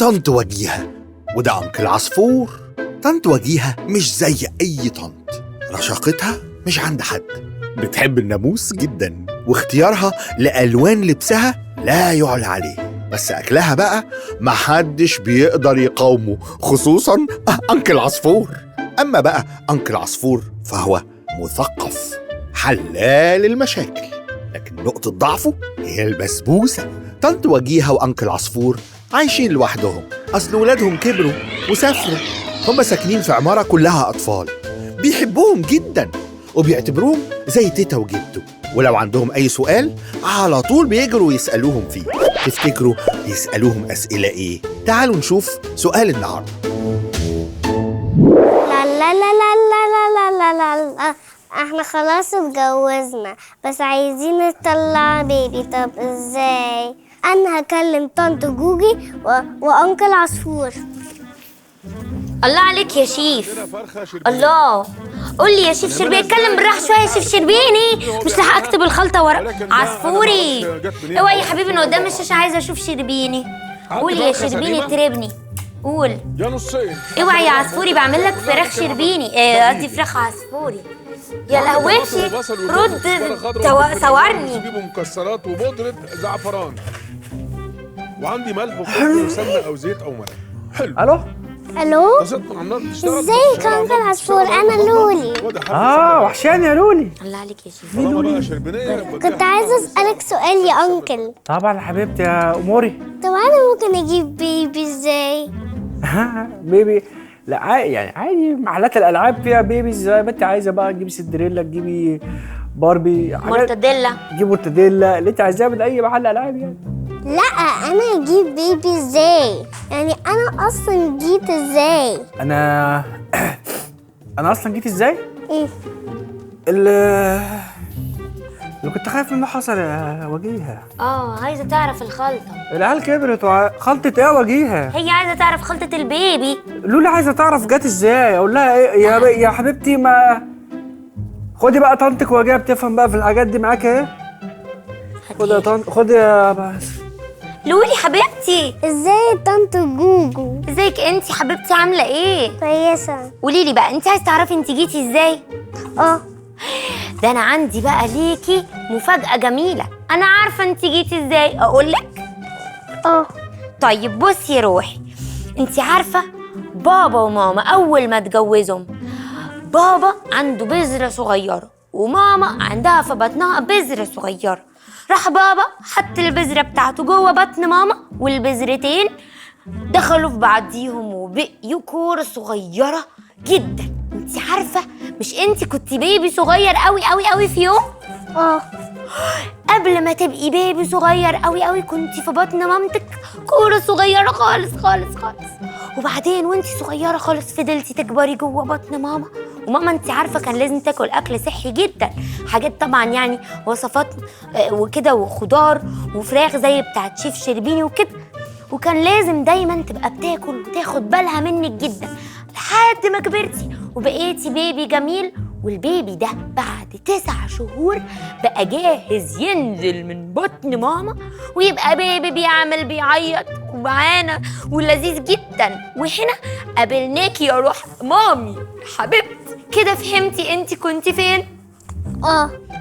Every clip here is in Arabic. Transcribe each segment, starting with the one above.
طنط وجيهة، وده أنكل عصفور. طنط وجيهة مش زي أي طنط، رشاقتها مش عند حد، بتحب الناموس جدا، واختيارها لألوان لبسها لا يعلى عليه. بس أكلها بقى محدش بيقدر يقاومه، خصوصا أنكل عصفور. أما بقى أنكل عصفور فهو مثقف، حلال المشاكل، لكن نقطة ضعفه هي البسبوسة. طنط وجيهة وأنكل عصفور عايشين لوحدهم، أصل ولادهم كبروا وسافروا. هم ساكنين في عمارة كلها أطفال، بيحبوهم جدا وبيعتبروهم زي تيتا وجدو، ولو عندهم أي سؤال على طول بيجروا يسألوهم فيه. تفتكروا يسألوهم أسئلة إيه؟ تعالوا نشوف سؤال النهاردة. لا لا لا لا لا لا لا لا لا، احنا خلاص اتجوزنا بس عايزين نطلع بيبي. طب ازاي؟ انا هكلم طنط جوجي وانكل عصفور. الله عليك يا شيف. الله، قول لي يا شيف شربيني، اتكلم بالراحه شويه يا شيف شربيني، مش لحق اكتب الخلطه ورا. عصفوري اوعي يا حبيبي، انا قدام الشاشه عايزه اشوف شربيني. قول يا شربيني تربني، قول يا نصين. اوعي يا عصفوري، بعمل لك فراخ شربيني، قصدي فراخ عصفوري. يا لهوتي رد صورني. جيبوا مكسرات وبودرة زعفران، وعندي ملح وفلفل وسمنة أو زيت أو ملح. حلو. الو الو، ست على النار تشتغل. ازيك يا انكل عصفور؟ انا لولي. وحشاني يا لولي. الله عليك يا شيف. بقى شربينية. كنت عايزه اسالك سؤال يا انكل. طبعا يا حبيبتي يا اموري. طب انا ممكن اجيب بيبي ازاي؟ بيبي؟ لا يعني عادي، محلات الالعاب فيها بيبي زي ما انت عايزه بقى. تجيبي سندريلا، تجيبي باربي، مرتديلا، تجيبي مرتديلا اللي انت عايزاه من اي محل العاب يعني. لا، انا اجيب بيبي ازاي؟ يعني انا اصلا جيت ازاي؟ انا اصلا جيت ازاي؟ ايه اللي كنت خايف منه حصل يا وجيهه. عايزه تعرف الخلطه. العيال كبرت خلطة ايه يا وجيهه؟ هي عايزه تعرف خلطه البيبي. لولي عايزه تعرف جت ازاي. اقول لها ايه يا حبيبتي؟ ما خدي بقى طنطك وجيهه بتفهم بقى في الحاجات دي، معاك ايه؟ خدي يا طنط، خدي يا بس. لولي حبيبتي، ازاي طنط جوجو؟ ازيك انتي حبيبتي، عامله ايه؟ كويسه. قولي لي بقى، انت عايزه تعرفي انت جيتي ازاي؟ ده انا عندي بقى ليكي مفاجاه جميله. انا عارفه انت جيتي ازاي، اقول لك؟ طيب بصي يا روحي، انت عارفه بابا وماما اول ما اتجوزهم، بابا عنده بذره صغيره وماما عندها في بطنها بذره صغيره. راح بابا حط البذره بتاعته جوه بطن ماما، والبذرتين دخلوا في بعضيهم وبقيوا كوره صغيره جدا. انت عارفه مش انت كنتي بيبي صغير قوي قوي قوي في يوم؟ قبل ما تبقي بيبي صغير قوي قوي كنتي في بطن مامتك كوره صغيره خالص خالص خالص، وبعدين وانتي صغيره خالص فضلتي تكبري جوه بطن ماما. وماما انت عارفه كان لازم تاكل اكل صحي جدا، حاجات طبعا يعني وصفات وكده، وخضار وفراخ زي بتاعت شيف شربيني وكده، وكان لازم دايما تبقى بتاكل وتاخد بالها منك جدا لحد ما كبرتي وبقيتي بيبي جميل. والبيبي ده بعد 9 شهور بقى جاهز ينزل من بطن ماما ويبقى بيبي بيعيط ومعانا ولذيذ جدا. وهنا قابلناكي يا روح مامي حبيبتي. كده فهمتي انت كنتي فين؟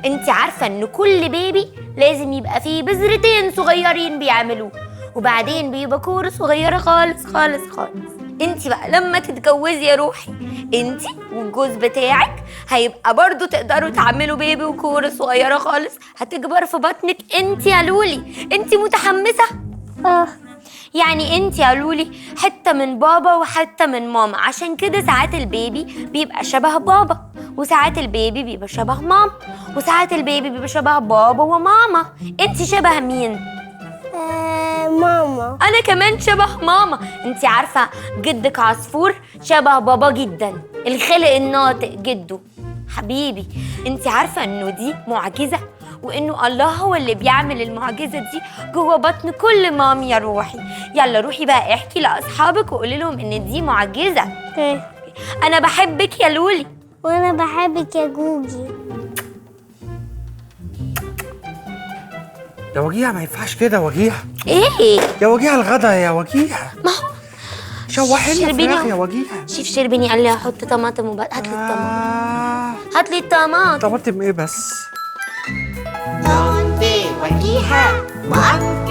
انت عارفه ان كل بيبي لازم يبقى فيه بذرتين صغيرين بيعملوه، وبعدين بيبقى كوره صغيره خالص خالص خالص. انت بقى لما تتجوزي يا روحي، انت والجوز بتاعك هيبقى برضو تقدروا تعملوا بيبي وكوره صغيره خالص هتكبر في بطنك. انت يا لولي انت متحمسه؟ يعني انت يا لولي حته من بابا وحته من ماما، عشان كده ساعات البيبي بيبقى شبه بابا، وساعات البيبي بيبقى شبه ماما، وساعات البيبي بيبقى شبه بابا وماما. انت شبه مين؟ ماما. انا كمان شبه ماما. انت عارفه جدك عصفور شبه بابا جدا، الخلق الناطق جده حبيبي. انت عارفه انه دي معجزه، وانه الله هو اللي بيعمل المعجزه دي جوه بطن كل مامي يا روحي. يلا روحي بقى احكي لاصحابك وقولي لهم ان دي معجزه. انا بحبك يا لولي. وانا بحبك يا جوجي. يا وجيهه ما ينفعش كده يا وجيهه. ايه يا وجيهه الغدا يا وجيهه. ما هو شوحي لي شربيني الفراخ يا وجيهه. شيف شربيني قال لي هحط طماطم هات لي الطماطم. هات لي الطماطم. طماطم ايه بس؟ طنط وجيهة وأنكل